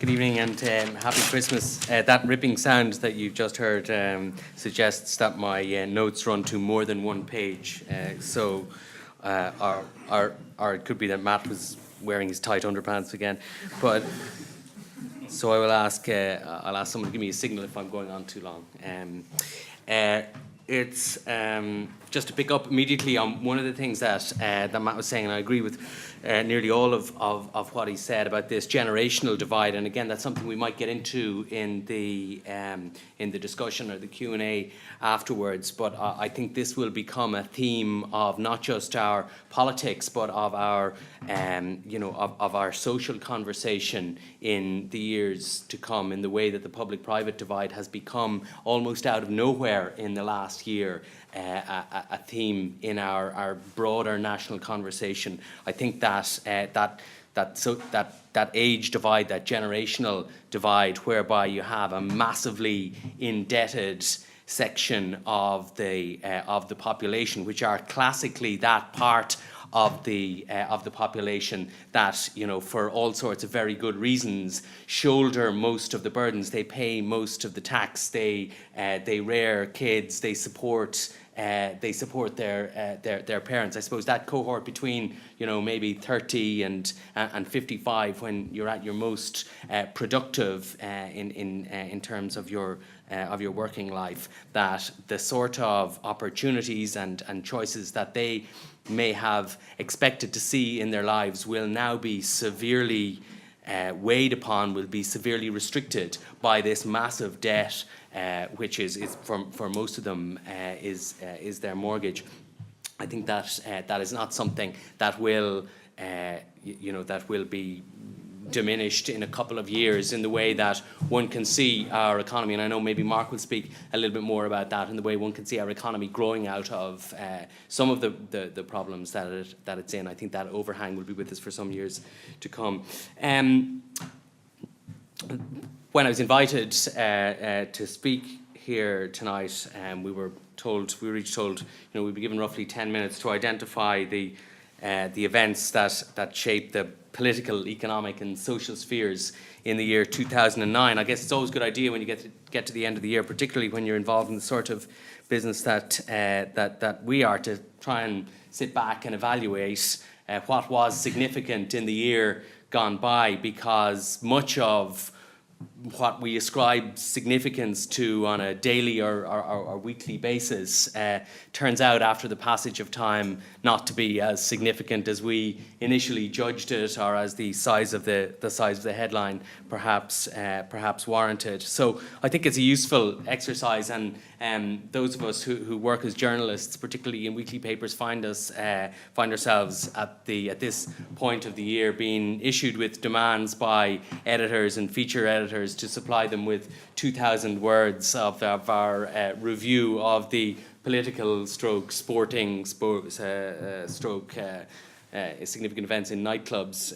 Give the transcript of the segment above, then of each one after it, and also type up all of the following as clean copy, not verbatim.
Good evening and happy Christmas. That ripping sound that you've just heard suggests that my notes run to more than one page. Or it could be that Matt was wearing his tight underpants again. But so I'll ask someone to give me a signal if I'm going on too long. It's just to pick up immediately on one of the things that Matt was saying, and I agree with nearly all of what he said about this generational divide. And again, that's something we might get into in the discussion or the Q&A afterwards. But I think this will become a theme of not just our politics, but of our of our social conversation in the years to come, in the way that the public-private divide has become almost out of nowhere in the last year a theme in our broader national conversation. I think that that age divide, that generational divide, whereby you have a massively indebted section of the population, which are classically that part of the population that, for all sorts of very good reasons, shoulder most of the burdens. They pay most of the tax. They rear kids. They support their parents. I suppose that cohort between maybe 30 and 55, when you're at your most productive in terms of your working life, that the sort of opportunities and choices that they may have expected to see in their lives will now be severely weighed upon, will be severely restricted by this massive debt, which is for most of them is their mortgage. I think that that is not something that will that will be diminished in a couple of years in the way that one can see our economy, and I know maybe Mark will speak a little bit more about that, in the way one can see our economy growing out of some of the problems that it's in. I think that overhang will be with us for some years to come. When I was invited to speak here tonight, we were each told we'd be given roughly 10 minutes to identify the events that shaped the political, economic and social spheres in the year 2009. I guess it's always a good idea when you get to the end of the year, particularly when you're involved in the sort of business that we are, to try and sit back and evaluate what was significant in the year gone by, because much of what we ascribe significance to on a daily or weekly basis turns out, after the passage of time, not to be as significant as we initially judged it, or as the size of the headline perhaps warranted. So I think it's a useful exercise, and those of us who work as journalists, particularly in weekly papers, find ourselves at this point of the year being issued with demands by editors and feature editors to supply them with 2,000 words of our review of the political sporting significant events in nightclubs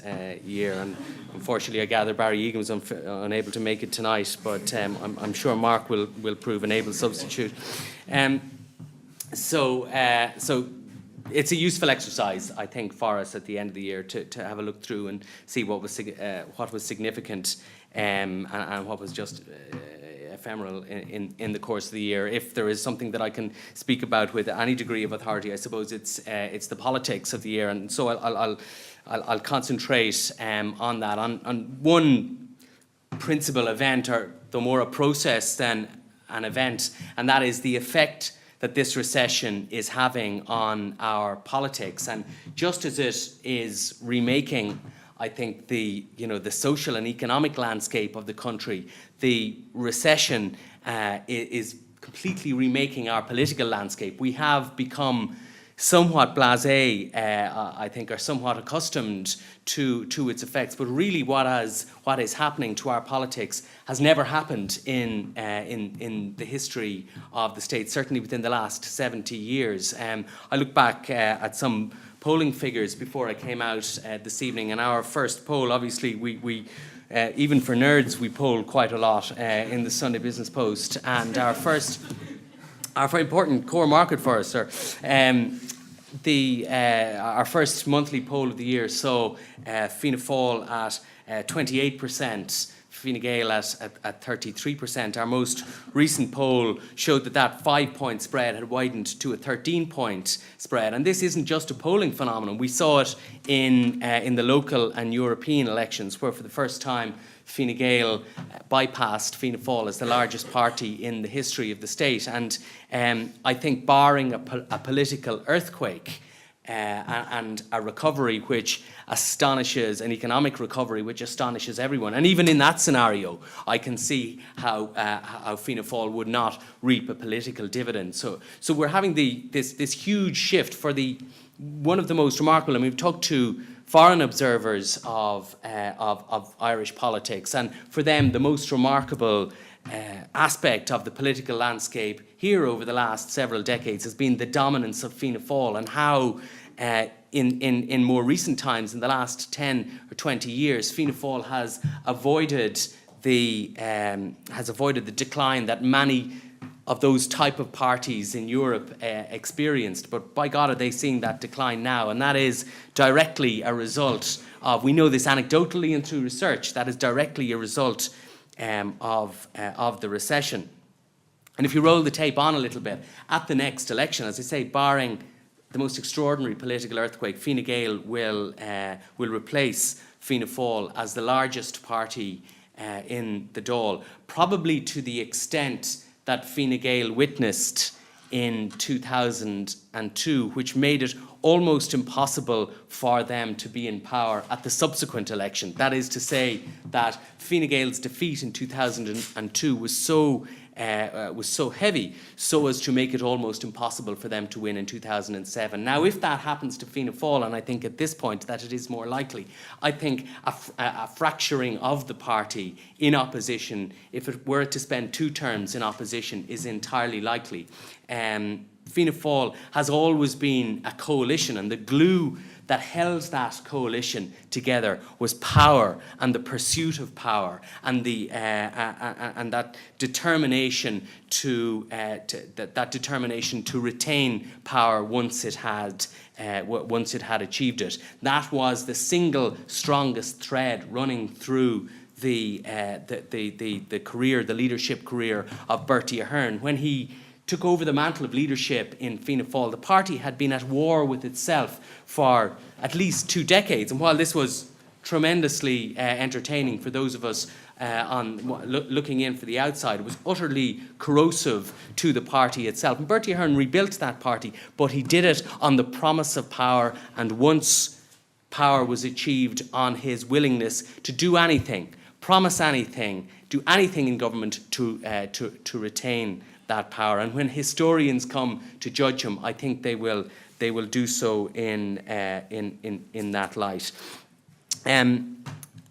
year. And unfortunately, I gather Barry Egan was unable to make it tonight, but I'm sure Mark will prove an able substitute. So it's a useful exercise, I think, for us at the end of the year to have a look through and see what was significant and what was just ephemeral in the course of the year. If there is something that I can speak about with any degree of authority, I suppose it's the politics of the year, and so I'll concentrate on that, on one principal event, or though more a process than an event, and that is the effect that this recession is having on our politics. And just as it is remaking, I think, the social and economic landscape of the country, the recession is completely remaking our political landscape. We have become somewhat blasé, I think, are somewhat accustomed to its effects. But really, what is happening to our politics has never happened in the history of the state, certainly within the last 70 years. I look back at some polling figures before I came out this evening, and our first poll, obviously, we even for nerds, we poll quite a lot in the Sunday Business Post, and our very important core market for us, sir. Our first monthly poll of the year saw Fianna Fáil at 28%, Fine Gael at 33%. Our most recent poll showed that 5-point spread had widened to a 13-point spread. And this isn't just a polling phenomenon. We saw it in the local and European elections, where for the first time Fine Gael bypassed Fianna Fáil as the largest party in the history of the state. And I think barring a political earthquake, and a recovery which astonishes, an economic recovery which astonishes everyone. And even in that scenario, I can see how Fianna Fáil would not reap a political dividend. So we're having this huge shift for one of the most remarkable, and we've talked to foreign observers of Irish politics, and for them the most remarkable aspect of the political landscape here over the last several decades has been the dominance of Fianna Fáil, and how in more recent times, in the last 10 or 20 years, Fianna Fáil has avoided the decline that many of those type of parties in Europe experienced. But by God, are they seeing that decline now? And that is directly a result of, we know this anecdotally and through research, that is directly a result of the recession. And if you roll the tape on a little bit, at the next election, as I say, barring the most extraordinary political earthquake, Fine Gael will replace Fianna Fáil as the largest party in the Dáil, probably to the extent that Fine Gael witnessed in 2002, which made it almost impossible for them to be in power at the subsequent election. That is to say that Fine Gael's defeat in 2002 was so heavy so as to make it almost impossible for them to win in 2007. Now, if that happens to Fianna Fáil, and I think at this point that it is more likely, I think a fracturing of the party in opposition, if it were to spend 2 terms in opposition, is entirely likely. Fianna Fáil has always been a coalition, and the glue that held that coalition together was power and the pursuit of power, and and that determination to retain power once it had achieved it. That was the single strongest thread running through the leadership career of Bertie Ahern. When he took over the mantle of leadership in Fianna Fáil, the party had been at war with itself for at least 2 decades. And while this was tremendously entertaining for those of us looking in for the outside, it was utterly corrosive to the party itself. And Bertie Ahern rebuilt that party, but he did it on the promise of power, and once power was achieved, on his willingness to do anything, promise anything, do anything in government to retain that power. And when historians come to judge him, I think they will do so in that light. And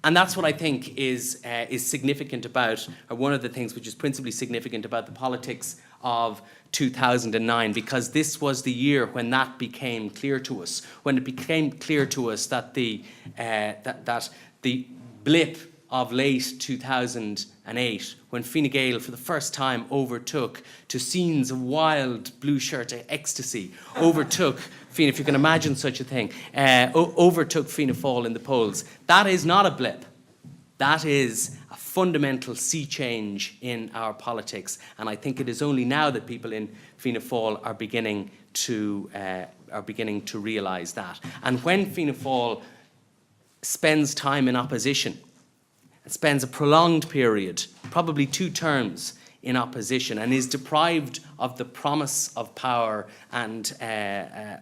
that's what I think is significant about, or one of the things which is principally significant about the politics of 2009, because this was the year when that became clear to us, when it became clear to us that the blip of late 2008, when Fine Gael for the first time overtook, to scenes of wild blue shirt ecstasy, overtook Fianna, if you can imagine such a thing, overtook Fianna Fáil in the polls. That is not a blip. That is a fundamental sea change in our politics, and I think it is only now that people in Fianna Fáil are beginning to realise that. And when Fianna Fáil spends time in opposition, spends a prolonged period, probably 2 terms, in opposition, and is deprived of the promise of power and the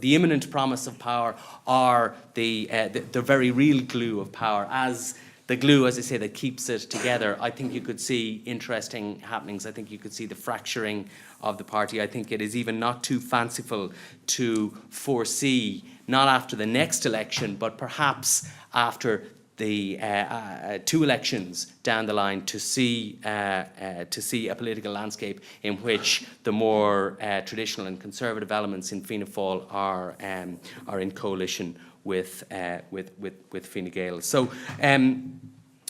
imminent promise of power, or the very real glue of power, as the glue, as I say, that keeps it together. I think you could see interesting happenings. I think you could see the fracturing of the party. I think it is even not too fanciful to foresee, not after the next election, but perhaps after the 2 elections down the line, to see a political landscape in which the more traditional and conservative elements in Fianna Fáil are in coalition with Fine Gael. So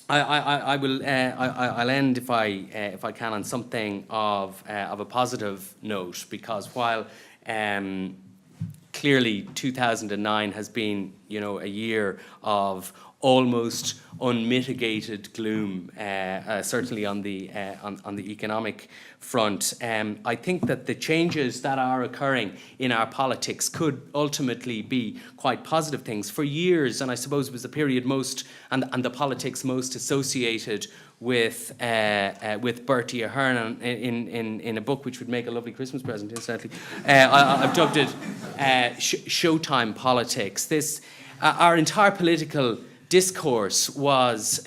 I'll end if I can on something of a positive note, because while clearly 2009 has been, a year of almost unmitigated gloom, certainly on the economic front. I think that the changes that are occurring in our politics could ultimately be quite positive things. For years, and I suppose it was the period most, and the politics most associated with Bertie Ahern in a book which would make a lovely Christmas present, incidentally. I've dubbed it Showtime politics. Our entire political discourse was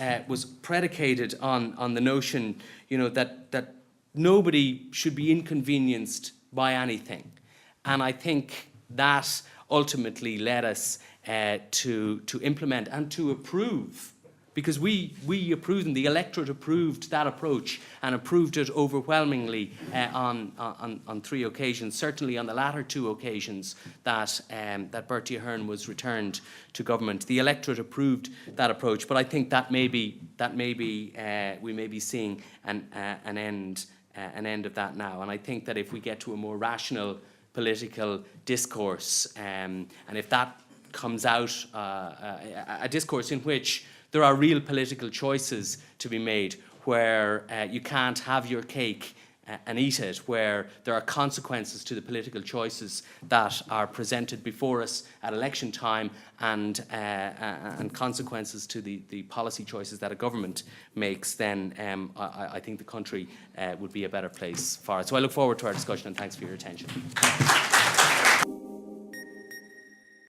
predicated on the notion, that nobody should be inconvenienced by anything, and I think that ultimately led us to implement and to approve, because we approved, and the electorate approved that approach and approved it overwhelmingly on 3 occasions, certainly on the latter 2 occasions that Bertie Ahern was returned to government. The electorate approved that approach, but I think that maybe we may be seeing an end of that now. And I think that if we get to a more rational political discourse, and if that comes out, a discourse in which there are real political choices to be made, where you can't have your cake and eat it, where there are consequences to the political choices that are presented before us at election time, and consequences to the policy choices that a government makes, then I think the country would be a better place for it. So I look forward to our discussion, and thanks for your attention.